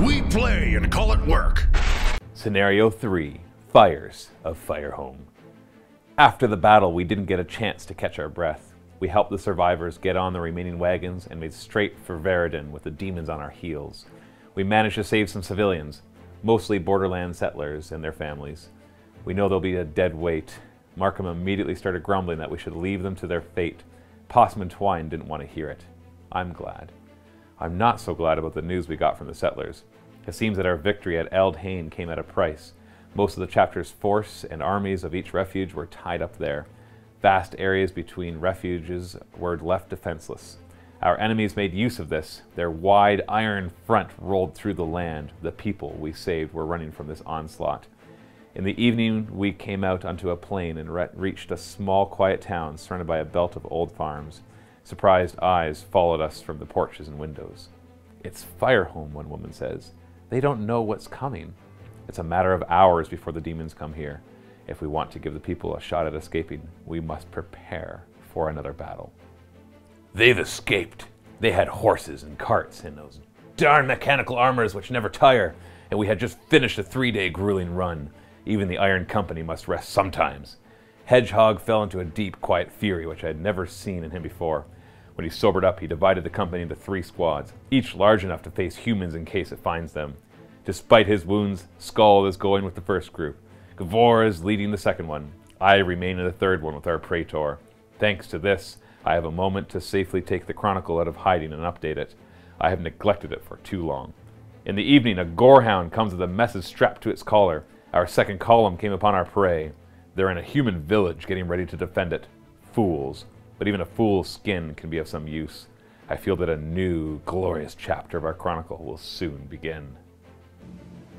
We play and call it work. Scenario 3, Fires of Fyrehome. After the battle, we didn't get a chance to catch our breath. We helped the survivors get on the remaining wagons and made straight for Veridon with the demons on our heels. We managed to save some civilians, mostly borderland settlers and their families. We know they'll be a dead weight. Markham immediately started grumbling that we should leave them to their fate. Possum and Twine didn't want to hear it. I'm glad. I'm not so glad about the news we got from the settlers. It seems that our victory at Eldhain came at a price. Most of the chapter's force and armies of each refuge were tied up there. Vast areas between refuges were left defenseless. Our enemies made use of this. Their wide iron front rolled through the land. The people we saved were running from this onslaught. In the evening, we came out onto a plain and reached a small, quiet town surrounded by a belt of old farms. Surprised eyes followed us from the porches and windows. "It's Fyrehome," one woman says. "They don't know what's coming. It's a matter of hours before the demons come here. If we want to give the people a shot at escaping, we must prepare for another battle." "They've escaped. They had horses and carts and those darn mechanical armors which never tire, and we had just finished a 3-day grueling run. Even the Iron Company must rest sometimes." Hedgehog fell into a deep, quiet fury which I had never seen in him before. When he sobered up, he divided the company into 3 squads, each large enough to face humans in case it finds them. Despite his wounds, Skull is going with the first group. Gavor is leading the second one. I remain in the third one with our Praetor. Thanks to this, I have a moment to safely take the Chronicle out of hiding and update it. I have neglected it for too long. In the evening, a gorehound comes with a message strapped to its collar. Our second column came upon our prey. They're in a human village getting ready to defend it. Fools. But even a fool's skin can be of some use. I feel that a new, glorious chapter of our Chronicle will soon begin.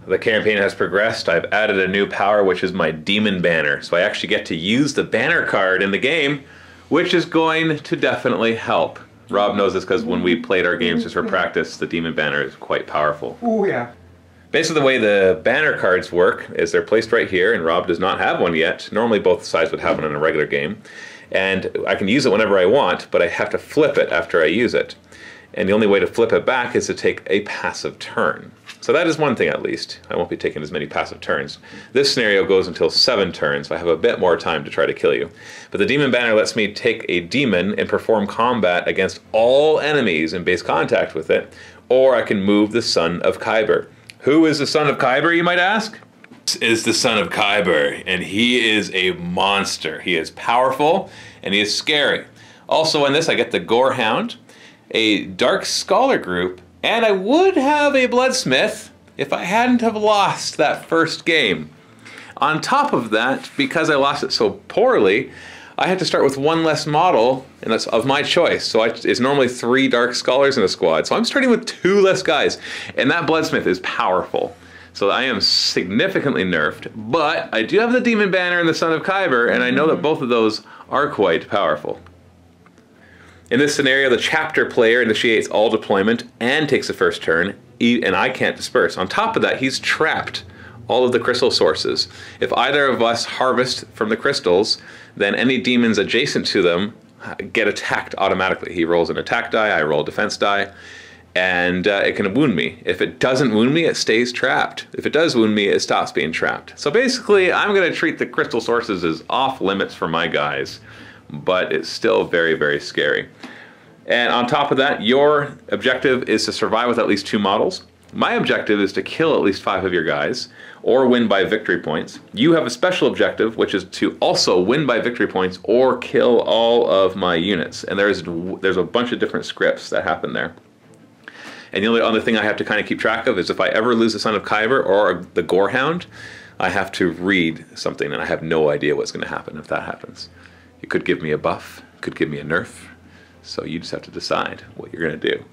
The campaign has progressed. I've added a new power, which is my Demon Banner. So I actually get to use the banner card in the game, which is going to definitely help. Rob knows this because when we played our games just for practice, the Demon Banner is quite powerful. Oh, yeah. Basically, the way the banner cards work is they're placed right here, and Rob does not have one yet. Normally, both sides would have one in a regular game. And I can use it whenever I want, but I have to flip it after I use it. And the only way to flip it back is to take a passive turn. So that is one thing at least. I won't be taking as many passive turns. This scenario goes until 7 turns, so I have a bit more time to try to kill you. But the Demon Banner lets me take a demon and perform combat against all enemies in base contact with it, or I can move the Son of Khyber. Who is the Son of Khyber, you might ask? This is the Son of Khyber, and he is a monster. He is powerful, and he is scary. Also in this, I get the Gorehound, a Dark Scholar group, and I would have a Bloodsmith if I hadn't have lost that first game. On top of that, because I lost it so poorly, I had to start with 1 less model, and that's of my choice. So it's normally 3 Dark Scholars in a squad. So I'm starting with 2 less guys, and that Bloodsmith is powerful. So I am significantly nerfed, but I do have the Demon Banner and the Son of Khyber, and I know that both of those are quite powerful. In this scenario, the chapter player initiates all deployment and takes the first turn, and I can't disperse. On top of that, he's trapped all of the crystal sources. If either of us harvest from the crystals, then any demons adjacent to them get attacked automatically. He rolls an attack die, I roll a defense die, and it can wound me. If it doesn't wound me, it stays trapped. If it does wound me, it stops being trapped. So basically, I'm going to treat the crystal sources as off limits for my guys, but it's still very, very scary. And on top of that, your objective is to survive with at least 2 models. My objective is to kill at least 5 of your guys, or win by victory points. You have a special objective, which is to also win by victory points or kill all of my units. And there's a bunch of different scripts that happen there. And the only other thing I have to kind of keep track of is if I ever lose the Son of Khyber or the Gorehound, I have to read something, and I have no idea what's going to happen if that happens. It could give me a buff, it could give me a nerf, so you just have to decide what you're going to do.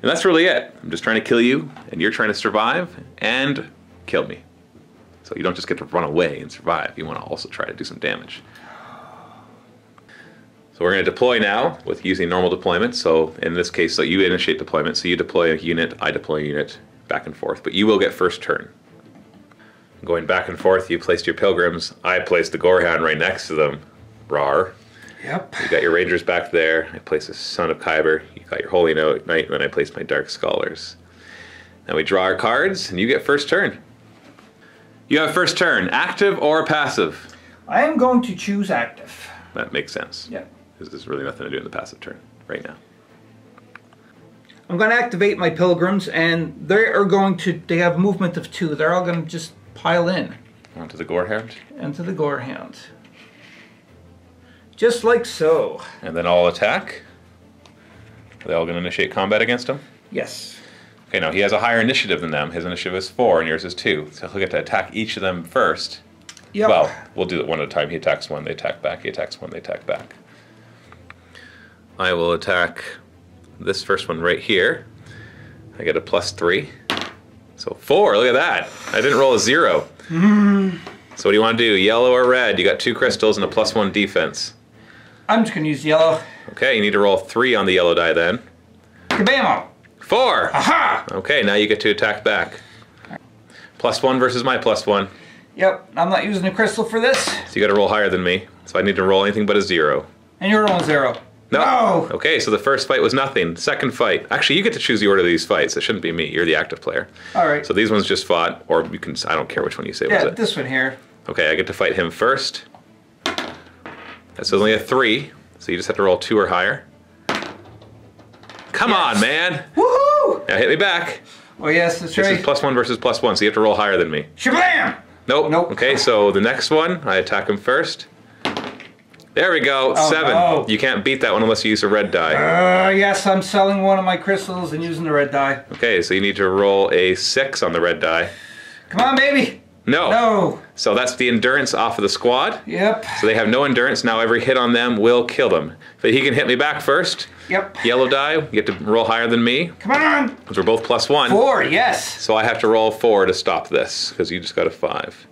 And that's really it. I'm just trying to kill you, and you're trying to survive and kill me. So you don't just get to run away and survive, you want to also try to do some damage. So we're going to deploy now with using normal deployment. So in this case, so you initiate deployment. So you deploy a unit, I deploy a unit, back and forth. But you will get first turn. Going back and forth, you placed your pilgrims. I placed the Gorehound right next to them. Rar. Yep. You got your rangers back there. I placed the Son of Khyber. You got your Holy Knight, and then I placed my Dark Scholars. And we draw our cards, and you get first turn. You have first turn, active or passive? I am going to choose active. That makes sense. Yeah. Because there's really nothing to do in the passive turn right now. I'm going to activate my pilgrims, and they have movement of 2. They're all going to just pile in. Onto the Gorehound. Into the Gorehound. Just like so. And then I'll attack. Are they all going to initiate combat against him? Yes. Okay, now he has a higher initiative than them. His initiative is 4 and yours is 2. So he'll get to attack each of them first. Yep. Well, we'll do it one at a time. He attacks 1, they attack back. He attacks 1, they attack back. I will attack this first one right here. I get a +3. So 4, look at that. I didn't roll a 0. So what do you want to do? Yellow or red? You got 2 crystals and a +1 defense. I'm just going to use yellow. Okay, you need to roll 3 on the yellow die then. Kabamo! 4! Aha! Okay, now you get to attack back. +1 versus my +1. Yep, I'm not using a crystal for this. So you got to roll higher than me. So I need to roll anything but a 0. And you're rolling 0. No! Okay, so the first fight was nothing. Second fight. Actually, you get to choose the order of these fights. It shouldn't be me. You're the active player. All right. So these ones just fought, or you can. I don't care which one you say was it. This one here. Okay, I get to fight him first. That's only a 3, so you just have to roll 2 or higher. Come on, man! Woohoo! Now hit me back. Oh yes, that's This right. is +1 versus +1, so you have to roll higher than me. Shablam! Nope. Nope. Okay, so the next one, I attack him first. There we go, 7. no. You can't beat that one unless you use a red die. Yes, I'm selling one of my crystals and using the red die. Okay, so you need to roll a 6 on the red die. Come on, baby! No. No! So that's the endurance off of the squad. Yep. So they have no endurance. Now every hit on them will kill them. But he can hit me back first. Yep. Yellow die, you get to roll higher than me. Come on! Because we're both +1. 4, yes! So I have to roll 4 to stop this, because you just got a 5.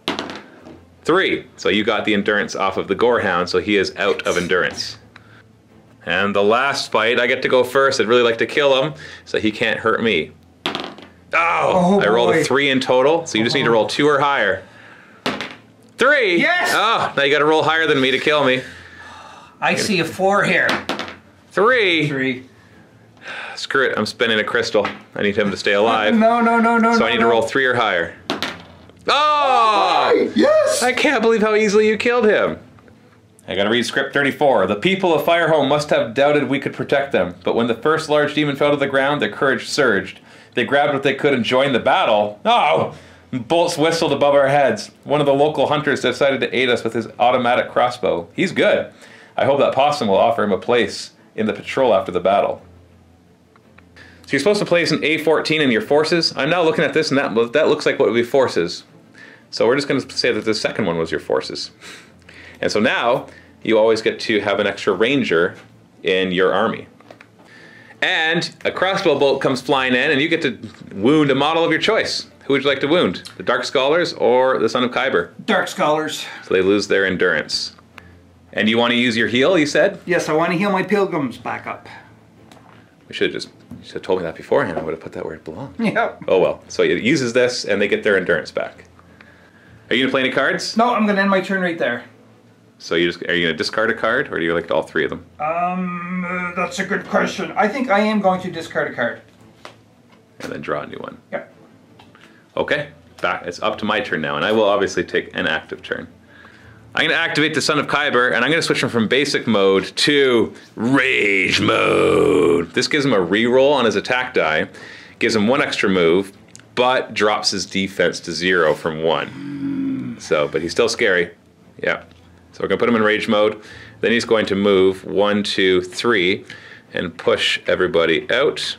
3. So you got the endurance off of the Gorehound, so he is out of endurance. And the last fight, I get to go first. I'd really like to kill him, so he can't hurt me. Oh, I rolled a 3 in total, so you just need to roll 2 or higher. 3! Yes! Oh, now you got to roll higher than me to kill me. I see a 4 here. 3! 3. Screw it, I'm spending a crystal. I need him to stay alive. No. So I need to roll 3 or higher. Oh! Yes! I can't believe how easily you killed him. I gotta read script 34. The people of Fyrehome must have doubted we could protect them, but when the first large demon fell to the ground, their courage surged. They grabbed what they could and joined the battle. Oh! Bolts whistled above our heads. One of the local hunters decided to aid us with his automatic crossbow. He's good. I hope that possum will offer him a place in the patrol after the battle. So you're supposed to place an A14 in your forces. I'm now looking at this, and that looks like what would be forces. So we're just going to say that the second one was your forces. And so now, you always get to have an extra ranger in your army. And a crossbow bolt comes flying in, and you get to wound a model of your choice. Who would you like to wound? The Dark Scholars or the Son of Kyber? Dark Scholars. So they lose their endurance. And you want to use your heal, you said? Yes, I want to heal my pilgrims back up. We should have told me that beforehand. I would have put that where it belonged. Yep. Oh well. So it uses this, and they get their endurance back. Are you going to play any cards? No, I'm going to end my turn right there. So are you going to discard a card, or do you like all 3 of them? That's a good question. I think I am going to discard a card. And then draw a new one. Yep. Okay. Back. It's up to my turn now, and I will obviously take an active turn. I'm going to activate the Son of Kyber, and I'm going to switch him from basic mode to rage mode. This gives him a reroll on his attack die, gives him 1 extra move, but drops his defense to 0 from 1. So, but he's still scary. Yeah. So we're going to put him in rage mode. Then he's going to move 1, 2, 3, and push everybody out.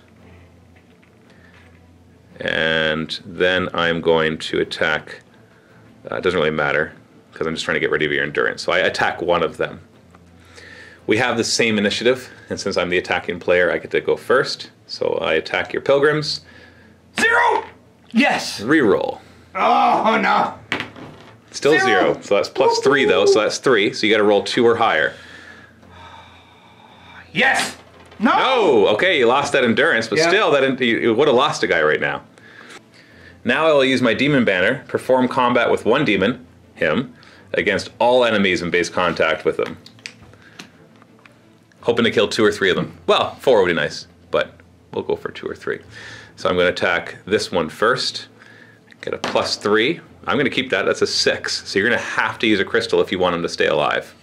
And then I'm going to attack. It doesn't really matter, because I'm just trying to get rid of your endurance. So I attack one of them. We have the same initiative, and since I'm the attacking player, I get to go first. So I attack your pilgrims. 0! Yes! Reroll. Oh, no. Still 0. So that's +3, though, so that's 3. So you got to roll 2 or higher. Yes! No! No! Okay, you lost that endurance, but still, you would have lost a guy right now. Now I will use my demon banner, perform combat with 1 demon, him, against all enemies in base contact with them. Hoping to kill 2 or 3 of them. Well, 4 would be nice, but we'll go for 2 or 3. So I'm going to attack this one first. Get a +3. I'm going to keep that. That's a 6. So you're going to have to use a crystal if you want him to stay alive.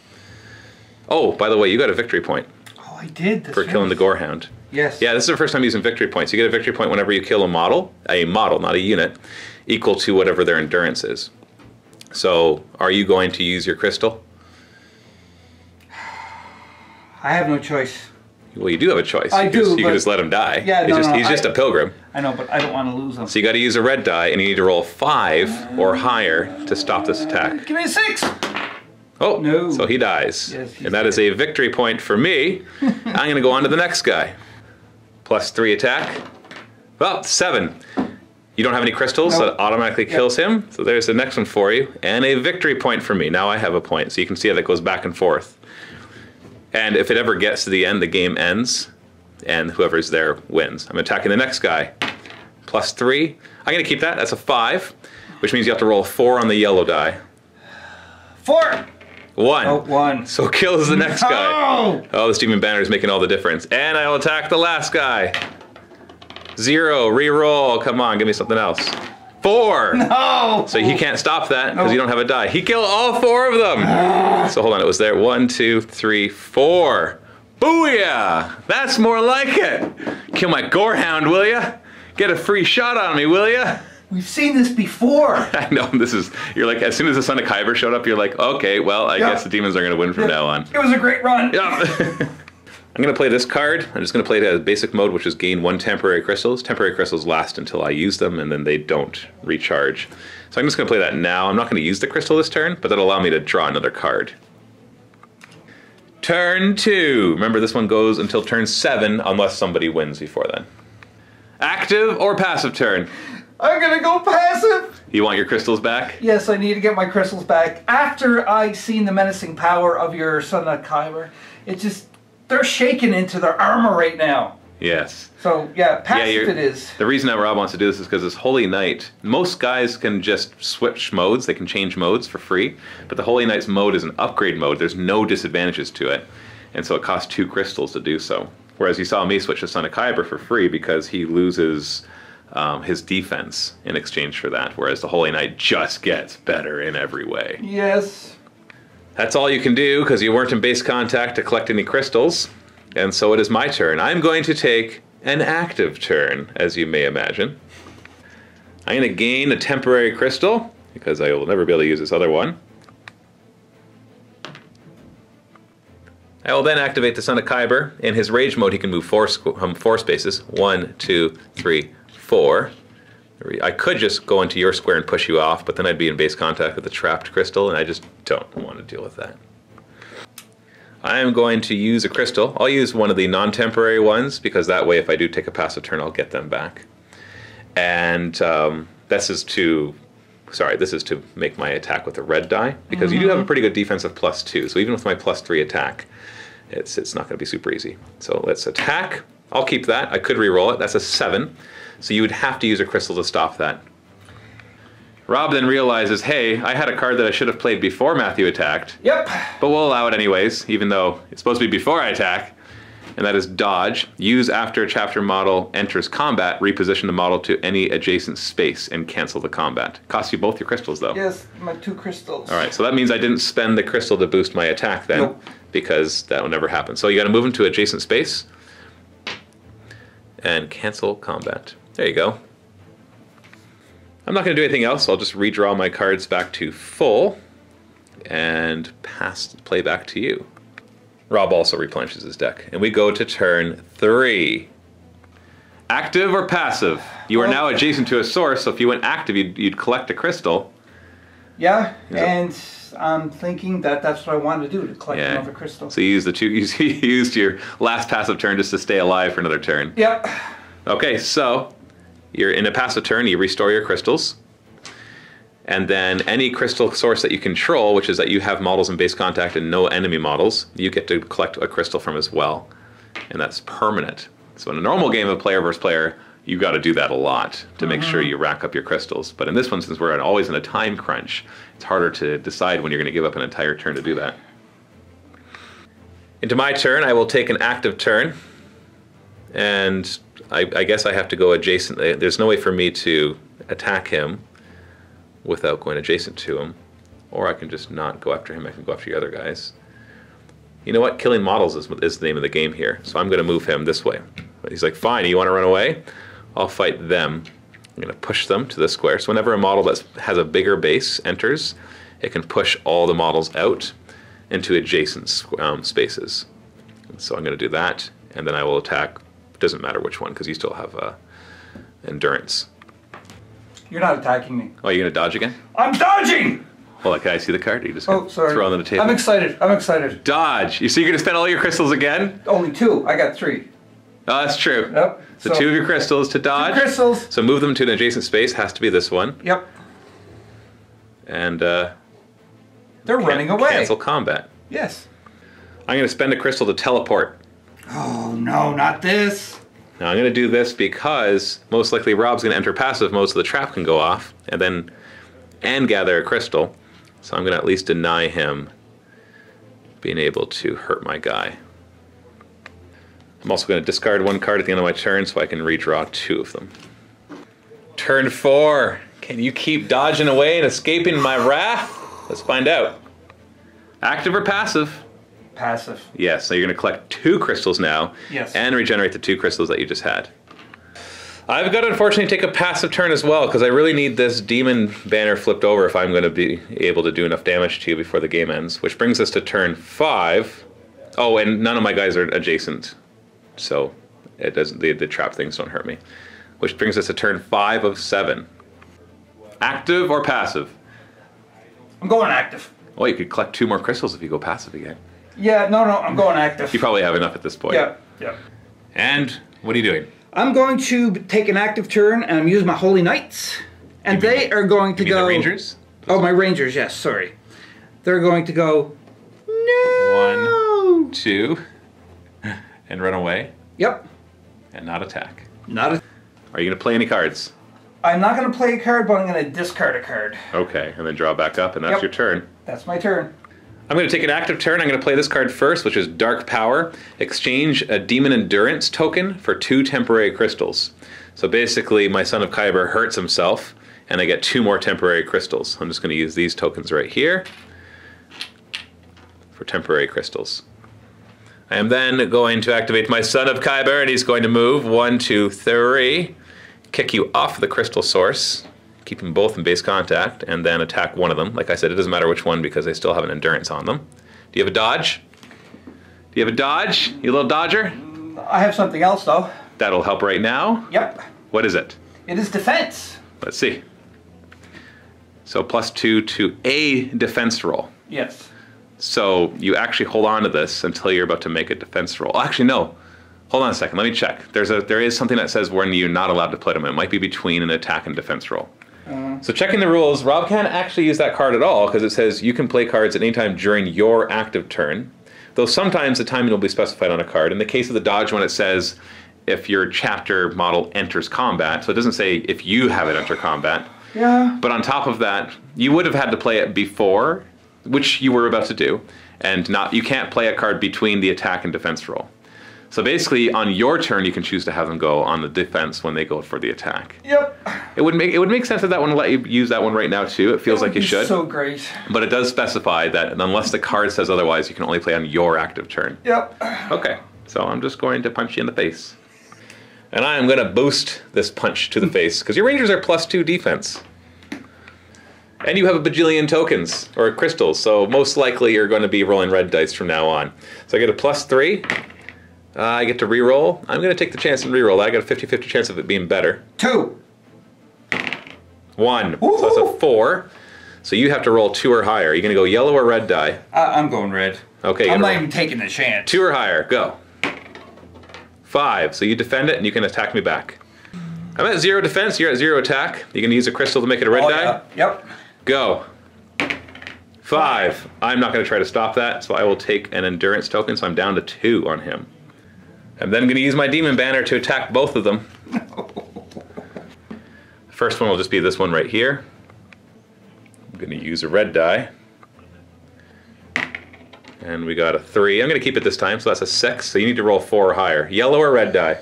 Oh, by the way, you got a victory point. Oh, I did. For killing the Gorehound. Yes. Yeah, this is the first time using victory points. You get a victory point whenever you kill a model, not a unit, equal to whatever their endurance is. So, are you going to use your crystal? I have no choice. Well, you do have a choice. I do. You can just let him die. Yeah, He's just a pilgrim. I know, but I don't want to lose him. So you got to use a red die, and you need to roll 5 or higher to stop this attack. Give me a 6. Oh, no. So he dies. Yes, and that is a victory point for me. I'm going to go on to the next guy. +3 attack. Well, 7. You don't have any crystals, so it automatically kills him. So there's the next one for you. And a victory point for me. Now I have a point. So you can see how that goes back and forth. And if it ever gets to the end, the game ends. And whoever's there wins. I'm attacking the next guy. +3. I'm going to keep that. That's a 5. Which means you have to roll 4 on the yellow die. 4. 1. Oh, 1. So kills the next guy. Oh, the Steven Banner is making all the difference. And I'll attack the last guy. 0. Reroll. Come on, give me something else. 4. No. So he can't stop that because you don't have a die. He killed all 4 of them. So hold on, it was there. 1, 2, 3, 4. Booyah! That's more like it. Kill my Gorehound, will ya? Get a free shot on me, will ya? We've seen this before. I know, you're like, as soon as the Son of Kyber showed up, you're like, okay, well, I guess the demons are going to win from now on. It was a great run. Yeah. I'm going to play this card. I'm just going to play it as basic mode, which is gain 1 temporary crystals. Temporary crystals last until I use them, and then they don't recharge. So I'm just going to play that now. I'm not going to use the crystal this turn, but that'll allow me to draw another card. Turn 2. Remember, this one goes until turn 7, unless somebody wins before then. Active or passive turn? I'm gonna go passive. You want your crystals back? Yes, I need to get my crystals back. After I seen the menacing power of your Son of Kyber, they're shaking into their armor right now. Yes. So, yeah, passive it is. The reason that Rob wants to do this is because this Holy Knight, most guys can just switch modes. They can change modes for free. But the Holy Knight's mode is an upgrade mode. There's no disadvantages to it. And so it costs 2 crystals to do so. Whereas you saw me switch to Son of Kyber for free because he loses his defense in exchange for that. Whereas the Holy Knight just gets better in every way. Yes. That's all you can do because you weren't in base contact to collect any crystals. And so it is my turn. I'm going to take an active turn, as you may imagine. I'm going to gain a temporary crystal, because I will never be able to use this other one. I will then activate the Son of Kyber. In his rage mode, he can move 4 spaces. 1, 2, 3, 4. I could just go into your square and push you off, but then I'd be in base contact with the trapped crystal, and I just don't want to deal with that. I am going to use a crystal. I'll use one of the non-temporary ones, because that way if I do take a passive turn, I'll get them back. And this is to make my attack with a red die, because you do have a pretty good defensive +2, so even with my +3 attack, it's not going to be super easy. So let's attack. I'll keep that. I could re-roll it. That's a 7. So you would have to use a crystal to stop that. Rob then realizes, hey, I had a card that I should have played before Matthew attacked. Yep. But we'll allow it anyways, even though it's supposed to be before I attack. And that is dodge. Use after a chapter model enters combat, reposition the model to any adjacent space and cancel the combat. Costs you both your crystals though. Yes, my 2 crystals. Alright, so that means I didn't spend the crystal to boost my attack then. Nope. Because that will never happen. So you gotta move him to adjacent space and cancel combat. There you go. I'm not going to do anything else. I'll just redraw my cards back to full and play back to you. Rob also replenishes his deck. And we go to turn 3. Active or passive? You are now adjacent to a source, so if you went active, you'd collect a crystal. Yeah, and I'm thinking that's what I wanted to do, to collect another crystal. So you used your last passive turn just to stay alive for another turn. Yep. Okay, so you're in a passive turn, you restore your crystals. And then any crystal source that you control, which is that you have models in base contact and no enemy models, you get to collect a crystal from as well. And that's permanent. So in a normal game of player versus player, you've got to do that a lot to make sure you rack up your crystals. But in this one, since we're always in a time crunch, it's harder to decide when you're going to give up an entire turn to do that. Into my turn, I will take an active turn. And I guess I have to go adjacent. There's no way for me to attack him without going adjacent to him. Or I can just not go after him. I can go after the other guys. You know what? Killing models is the name of the game here. So I'm going to move him this way. But he's like, fine, you want to run away? I'll fight them. I'm going to push them to the square. So whenever a model that has a bigger base enters, it can push all the models out into adjacent spaces. So I'm going to do that. And then I will attack. It doesn't matter which one because you still have endurance. You're not attacking me. Oh, you're going to dodge again? I'm dodging! Well, can I see the card? Or you just sorry. throw it on the table? I'm excited. I'm excited. Dodge. So you're going to spend all your crystals again? Only 2. I got 3. Oh, that's true. Yep. So 2 of your crystals to dodge. 2 crystals. So move them to an adjacent space. Has to be this one. Yep. And they're running away. Cancel combat. Yes. I'm going to spend a crystal to teleport. Oh no, not this. Now I'm going to do this because most likely Rob's going to enter passive mode so the trap can go off and gather a crystal. So I'm going to at least deny him being able to hurt my guy. I'm also going to discard 1 card at the end of my turn so I can redraw 2 of them. Turn 4. Can you keep dodging away and escaping my wrath? Let's find out. Active or passive? Passive. Yes, so you're going to collect 2 crystals now. Yes. And regenerate the 2 crystals that you just had. I've got to unfortunately take a passive turn as well because I really need this demon banner flipped over if I'm going to be able to do enough damage to you before the game ends. Which brings us to turn 5. Oh, and none of my guys are adjacent. So it doesn't. The trap things don't hurt me. Which brings us to turn 5 of 7. Active or passive? I'm going active. Well, you could collect 2 more crystals if you go passive again. Yeah, no, I'm going active. You probably have enough at this point. Yeah. And what are you doing? I'm going to take an active turn and I'm using my Holy Knights. And they are going to go... the Rangers? Oh, my Rangers, yes, sorry. They're going to go... No! 1, 2, and run away. Yep. And not attack. Not a... Are you going to play any cards? I'm not going to play a card, but I'm going to discard a card. Okay, and then draw back up, and that's your turn. That's my turn. I'm going to take an active turn. I'm going to play this card first, which is Dark Power. Exchange a Demon Endurance token for 2 temporary crystals. So basically, my Son of Kyber hurts himself, and I get 2 more temporary crystals. I'm just going to use these tokens right here for temporary crystals. I am then going to activate my Son of Kyber, and he's going to move 1, 2, 3, kick you off the crystal source, keep them both in base contact, and then attack one of them. Like I said, it doesn't matter which one because they still have an endurance on them. Do you have a dodge? Do you have a dodge? You little dodger? I have something else, though. That'll help right now. Yep. What is it? It is defense. Let's see. So +2 to a defense roll. Yes. So you actually hold on to this until you're about to make a defense roll. Actually, no. Hold on a second. Let me check. There is something that says when you're not allowed to play them. It might be between an attack and defense roll. So checking the rules, Rob can't actually use that card at all because it says you can play cards at any time during your active turn. Though sometimes the timing will be specified on a card. In the case of the dodge one, it says if your chapter model enters combat. So it doesn't say if you have it enter combat. Yeah. But on top of that, you would have had to play it before, which you were about to do, and you can't play a card between the attack and defense roll. So basically, on your turn, you can choose to have them go on the defense when they go for the attack. Yep. It would make sense that one would let you use that one right now too. It feels like you should. So great. But it does specify that unless the card says otherwise, you can only play on your active turn. Yep. Okay. So I'm just going to punch you in the face, and I am going to boost this punch to the face because your Rangers are +2 defense. And you have a bajillion tokens, or crystals, so most likely you're going to be rolling red dice from now on. So I get a +3. I get to reroll. I'm going to take the chance and reroll that. I got a 50-50 chance of it being better. 2. 1. So that's a 4. So you have to roll 2 or higher. Are you going to go yellow or red die? I'm going red. Okay. I'm not even taking the chance. 2 or higher. Go. 5. So you defend it and you can attack me back. I'm at 0 defense. You're at 0 attack. You can use a crystal to make it a red die. Yeah. Yep. Go. 5. I'm not going to try to stop that, so I will take an endurance token, so I'm down to 2 on him. I'm then going to use my demon banner to attack both of them. The first one will just be this one right here. I'm going to use a red die. And we got a 3. I'm going to keep it this time, so that's a 6. So you need to roll 4 or higher. Yellow or red die?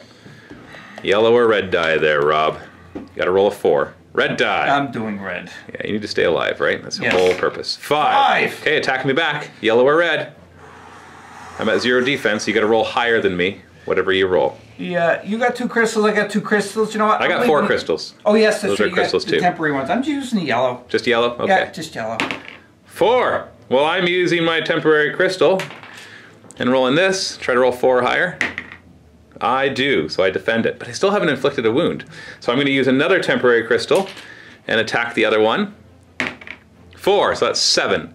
Yellow or red die there, Rob. You gotta roll a 4. Red die. I'm doing red. Yeah, you need to stay alive, right? That's the Yes. whole purpose. 5. 5. Okay, attack me back. Yellow or red. I'm at 0 defense, so you gotta roll higher than me, whatever you roll. Yeah, you got 2 crystals, I got 2 crystals. You know what? I got 4 crystals. Oh, yes, that's Those right. are You got crystals, the too. temporary ones. I'm using the yellow. Just yellow? Okay. Yeah, just yellow. 4. Well, I'm using my temporary crystal and rolling this. Try to roll 4 higher. I do, so I defend it. But I still haven't inflicted a wound. So I'm going to use another temporary crystal and attack the other one. 4, so that's 7.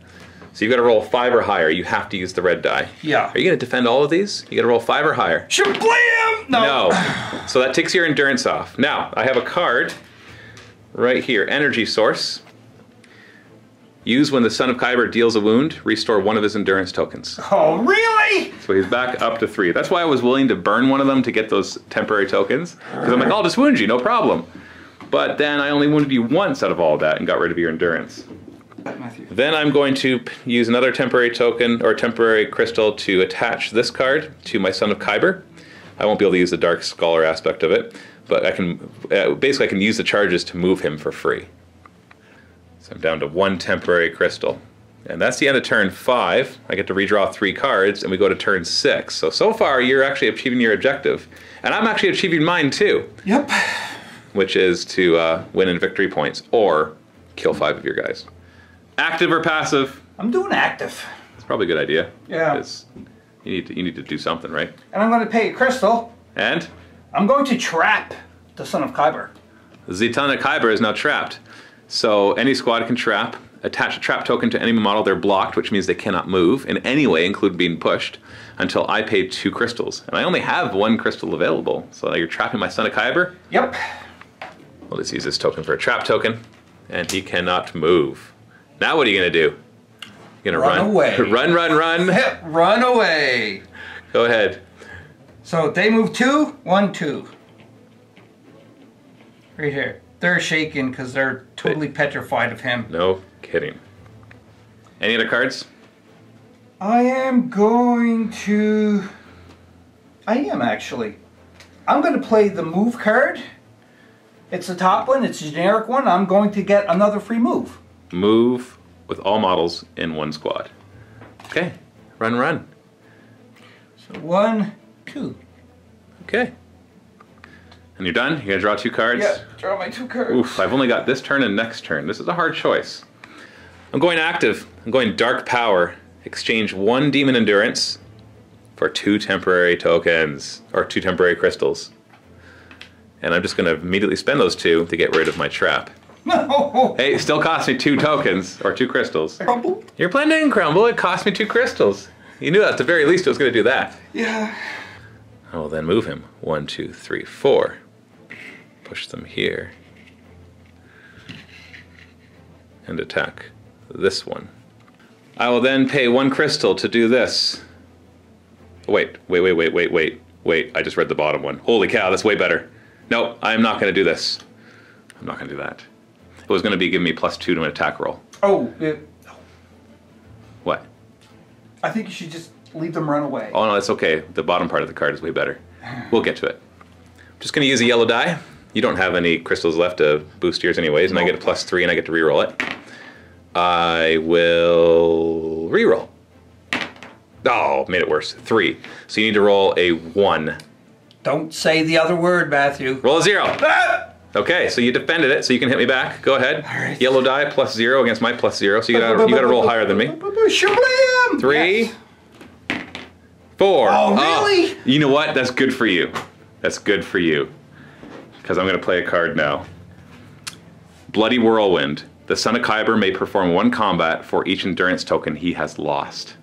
So you've got to roll 5 or higher. You have to use the red die. Yeah. Are you going to defend all of these? You got to roll 5 or higher. Shablam! No. So that takes your endurance off. Now, I have a card right here, Energy Source. Use when the Son of Kyber deals a wound, restore 1 of his endurance tokens. Oh, really? So he's back up to 3. That's why I was willing to burn one of them to get those temporary tokens. Because I'm like, I'll just wound you, no problem. But then I only wounded you once out of all that and got rid of your endurance. Matthew. Then I'm going to use another temporary token or temporary crystal to attach this card to my Son of Kyber. I won't be able to use the Dark Scholar aspect of it, but I can basically I can use the charges to move him for free. So I'm down to 1 temporary crystal. And that's the end of turn 5. I get to redraw 3 cards, and we go to turn 6. So far, you're actually achieving your objective. And I'm actually achieving mine, too. Yep. Which is to win in victory points, or kill 5 of your guys. Active or passive? I'm doing active. It's probably a good idea. Yeah. Because you need to do something, right? And I'm going to pay a crystal. And? I'm going to trap the Son of Kyber. The Son of Kyber is now trapped. So any squad can trap. Attach a trap token to enemy model. They're blocked, which means they cannot move in any way, including being pushed, until I pay 2 crystals. And I only have 1 crystal available. So you're trapping my Son of Kyber? Yep. We'll just use this token for a trap token. And he cannot move. Now what are you going to do? You're going to run? Away. Run, run, run. Run away. Go ahead. So they move 2, 1, 2. Right here. They're shaking because they're totally petrified of him. No kidding. Any other cards? I am going to... I am actually. I'm going to play the move card. It's the top one. It's a generic one. I'm going to get another free move. Move with all models in 1 squad. Okay. Run, run. So 1, 2. Okay. And you're done? You're going to draw 2 cards? Yeah, draw my 2 cards. Oof, I've only got this turn and next turn. This is a hard choice. I'm going active. I'm going Dark Power. Exchange 1 Demon Endurance for 2 temporary tokens, or 2 temporary crystals. And I'm just going to immediately spend those 2 to get rid of my trap. No! Hey, it still cost me 2 tokens, or 2 crystals. Crumble? You're playing in Crumble, it cost me 2 crystals. You knew at the very least it was going to do that. Yeah. I will then move him. 1, 2, 3, 4. Push them here. And attack this one. I will then pay 1 crystal to do this. Wait. I just read the bottom one. Holy cow, that's way better. No, I'm not going to do this. I'm not going to do that. It was going to be giving me +2 to an attack roll. Oh, What? I think you should just leave them run away. Oh no, that's okay. The bottom part of the card is way better. We'll get to it. I'm just going to use a yellow die. You don't have any crystals left to boost yours anyways, and I get a +3 and I get to reroll it. I will reroll. Oh, made it worse. 3. So you need to roll a 1. Don't say the other word, Matthew. Roll a 0. Ah! Okay, so you defended it, so you can hit me back. Go ahead. All right. Yellow die +0 against my +0, so you gotta roll higher than me. Shablam! 3, Yes. 4. Oh, really? You know what? That's good for you. That's good for you. Because I'm going to play a card now. Bloody Whirlwind. The Son of Kyber may perform 1 combat for each endurance token he has lost.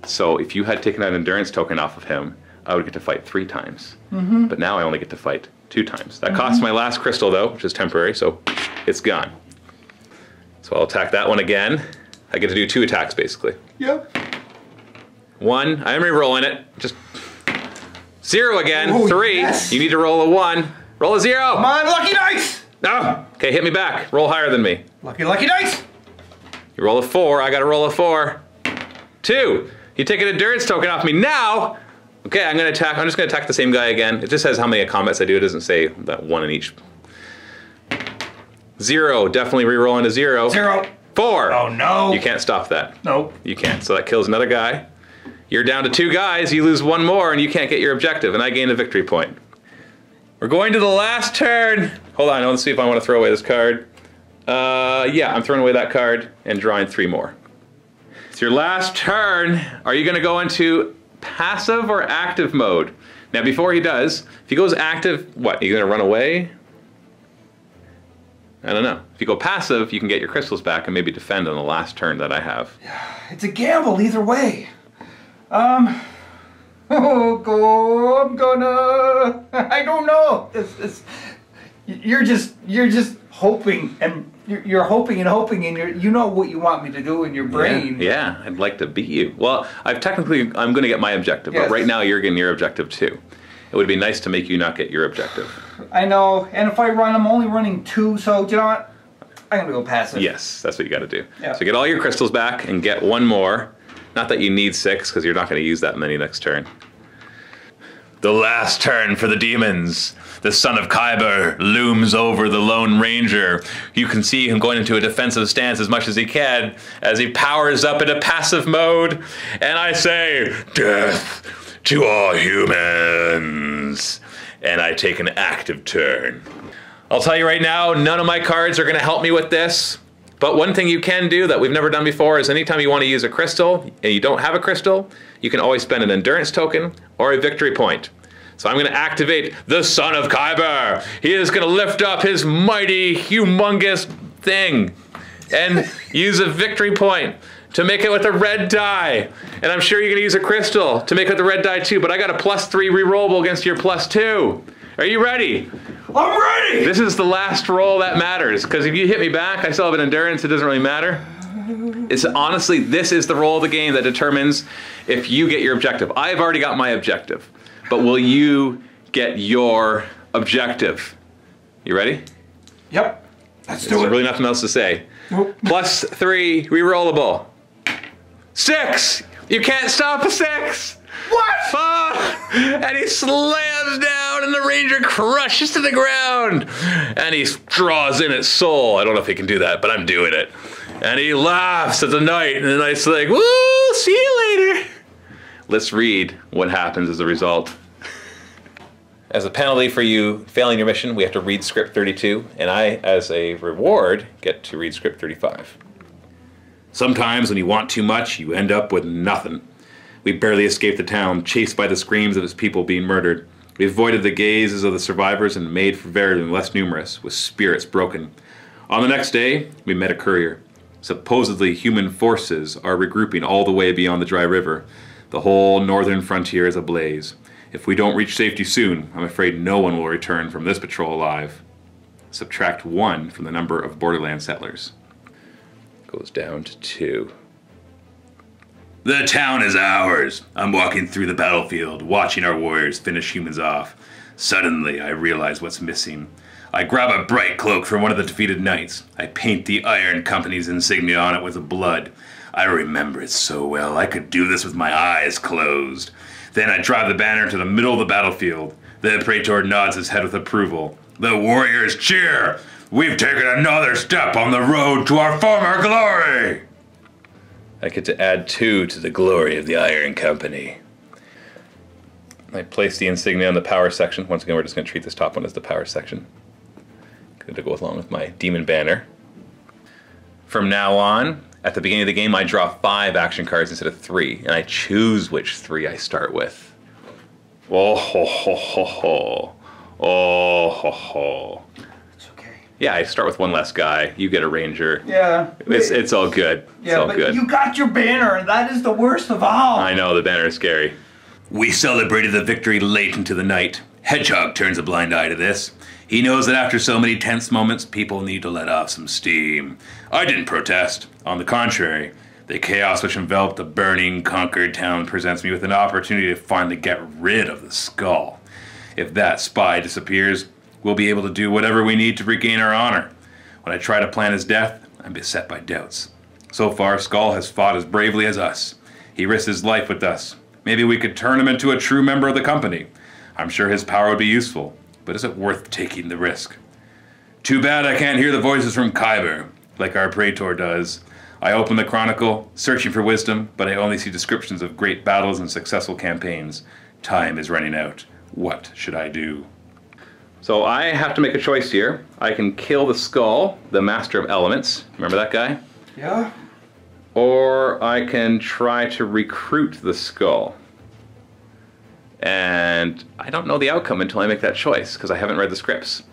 So if you had taken that endurance token off of him, I would get to fight 3 times. But now I only get to fight 2 times. That costs my last crystal though, which is temporary, so it's gone. So I'll attack that one again. I get to do 2 attacks basically. Yep. 1, I'm re-rolling it. Just 0 again. Oh, 3, yes. You need to roll a 1. Roll a 0. Come on, lucky dice! No. Okay, hit me back. Roll higher than me. Lucky dice! You roll a 4. I got to roll a 4. 2. You take an endurance token off me now. Okay, I'm just gonna attack the same guy again. It just says how many combats I do. It doesn't say that one in each. 0, definitely re-roll into 0. 0. 4. Oh no. You can't stop that. Nope. You can't. So that kills another guy. You're down to 2 guys. You lose 1 more, and you can't get your objective. And I gain a victory point. We're going to the last turn. Hold on. I want to see if I want to throw away this card. Yeah, I'm throwing away that card and drawing 3 more. It's your last turn. Are you going to go into passive or active mode? Now, before he does, if he goes active, what? Are you going to run away? I don't know. If you go passive, you can get your crystals back and maybe defend on the last turn that I have. It's a gamble either way. Oh, I'm gonna. I don't know. You're just hoping, and you're hoping and hoping, and you know what you want me to do in your brain. Yeah, I'd like to beat you. Well, I'm going to get my objective, yes. But right now you're getting your objective too. It would be nice to make you not get your objective. I know, and if I run, I'm only running 2, so do you know what? I'm gonna go passive. Yes, that's what you got to do. Yeah. So get all your crystals back and get 1 more. Not that you need 6, because you're not going to use that many next turn. The last turn for the demons. The son of Kyber looms over the Lone Ranger. You can see him going into a defensive stance as much as he can as he powers up into passive mode. And I say, death to all humans. And I take an active turn. I'll tell you right now, none of my cards are going to help me with this. But one thing you can do that we've never done before is anytime you want to use a crystal and you don't have a crystal, you can always spend an endurance token or a victory point. So I'm going to activate the Son of Kyber. He is going to lift up his mighty, humongous thing and use a victory point to make it with a red die. And I'm sure you're going to use a crystal to make it with the red die too, but I got a +3 rerollable against your +2. Are you ready? I'm ready! This is the last roll that matters, because if you hit me back, I still have an endurance, it doesn't really matter. It's honestly, this is the roll of the game that determines if you get your objective. I've already got my objective, but will you get your objective? You ready? Yep. Let's do There's it. really nothing else to say. Nope. +3 rerollable. 6! You can't stop a 6! What? And he slams down and the ranger crushes to the ground. And he draws in its soul. I don't know if he can do that, but I'm doing it. And he laughs at the knight, and the knight's like, woo, see you later. Let's read what happens as a result. As a penalty for you failing your mission, we have to read script 32, and I, as a reward, get to read script 35. Sometimes when you want too much, you end up with nothing. We barely escaped the town, chased by the screams of its people being murdered. We avoided the gazes of the survivors and made for Veridon less numerous, with spirits broken. On the next day, we met a courier. Supposedly human forces are regrouping all the way beyond the dry river. The whole northern frontier is ablaze. If we don't reach safety soon, I'm afraid no one will return from this patrol alive. Subtract 1 from the number of borderland settlers. Goes down to 2. The town is ours. I'm walking through the battlefield, watching our warriors finish humans off. Suddenly, I realize what's missing. I grab a bright cloak from one of the defeated knights. I paint the Iron Company's insignia on it with blood. I remember it so well, I could do this with my eyes closed. Then I drive the banner into the middle of the battlefield. The Praetor nods his head with approval. The warriors cheer! We've taken another step on the road to our former glory! I get to add 2 to the glory of the Iron Company. I place the insignia on the power section. Once again, we're just going to treat this top one as the power section. Good to go along with my demon banner. From now on, at the beginning of the game, I draw 5 action cards instead of 3, and I choose which 3 I start with. Oh ho ho ho ho. Oh ho ho. It's okay. Yeah, I start with 1 less guy. You get a ranger. Yeah. It's all good. It's Yeah, all but good. you got your banner, and that is the worst of all. I know, the banner is scary. We celebrated the victory late into the night. Hedgehog turns a blind eye to this. He knows that after so many tense moments, people need to let off some steam. I didn't protest. On the contrary, the chaos which enveloped the burning, conquered town presents me with an opportunity to finally get rid of the skull. If that spy disappears, we'll be able to do whatever we need to regain our honor. When I try to plan his death, I'm beset by doubts. So far, Skull has fought as bravely as us. He risked his life with us. Maybe we could turn him into a true member of the company. I'm sure his power would be useful, but is it worth taking the risk? Too bad I can't hear the voices from Kyber, like our Praetor does. I open the Chronicle, searching for wisdom, but I only see descriptions of great battles and successful campaigns. Time is running out. What should I do? So I have to make a choice here. I can kill the Skull, the Master of Elements. Remember that guy? Yeah. Or I can try to recruit the Skull. And I don't know the outcome until I make that choice, because I haven't read the scripts.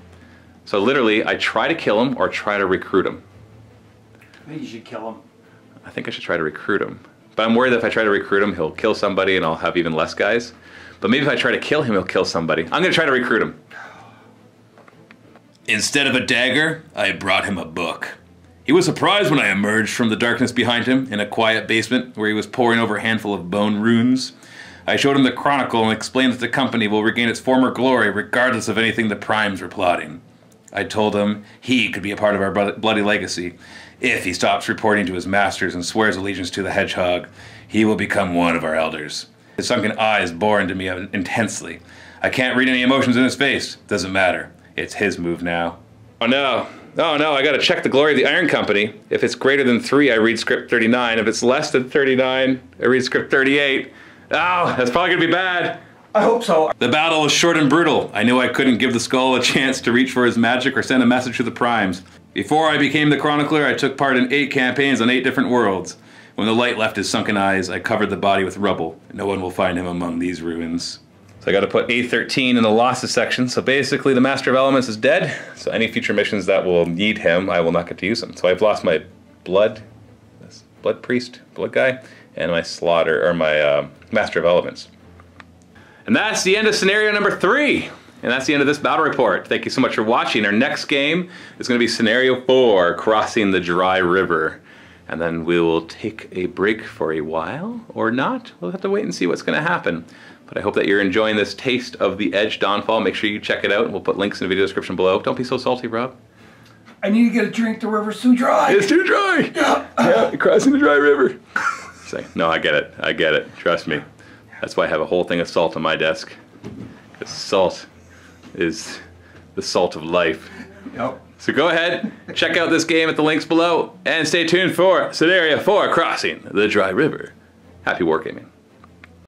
So literally, I try to kill him or try to recruit him. I think you should kill him. I think I should try to recruit him. But I'm worried that if I try to recruit him, he'll kill somebody and I'll have even less guys. But maybe if I try to kill him, he'll kill somebody. I'm going to try to recruit him. Instead of a dagger, I brought him a book. He was surprised when I emerged from the darkness behind him in a quiet basement where he was poring over a handful of bone runes. I showed him the Chronicle and explained that the company will regain its former glory regardless of anything the Primes were plotting. I told him he could be a part of our bloody legacy. If he stops reporting to his masters and swears allegiance to the Hedgehog, he will become one of our elders. His sunken eyes bore into me intensely. I can't read any emotions in his face. Doesn't matter. It's his move now. Oh no. Oh no, I gotta check the glory of the Iron Company. If it's greater than 3, I read script 39. If it's less than 39, I read script 38. Oh, that's probably gonna be bad. I hope so. The battle was short and brutal. I knew I couldn't give the Skull a chance to reach for his magic or send a message to the Primes. Before I became the Chronicler, I took part in 8 campaigns on 8 different worlds. When the light left his sunken eyes, I covered the body with rubble. No one will find him among these ruins. So I gotta put A13 in the losses section. So basically the Master of Elements is dead. So any future missions that will need him, I will not get to use him. So I've lost my blood priest, blood guy, and my my Master of Elements. And that's the end of scenario number 3. And that's the end of this battle report. Thank you so much for watching. Our next game is going to be scenario 4, Crossing the Dry River. And then we will take a break for a while, or not. We'll have to wait and see what's going to happen. But I hope that you're enjoying this taste of the Edge Dawnfall. Make sure you check it out. We'll put links in the video description below. Don't be so salty, Rob. I need to get a drink. The river's too dry. It's too dry. Yeah, crossing the dry river. No, I get it. I get it. Trust me. That's why I have a whole thing of salt on my desk. Because salt is the salt of life. Yep. So go ahead, check out this game at the links below, and stay tuned for Scenario 4, Crossing the Dry River. Happy wargaming.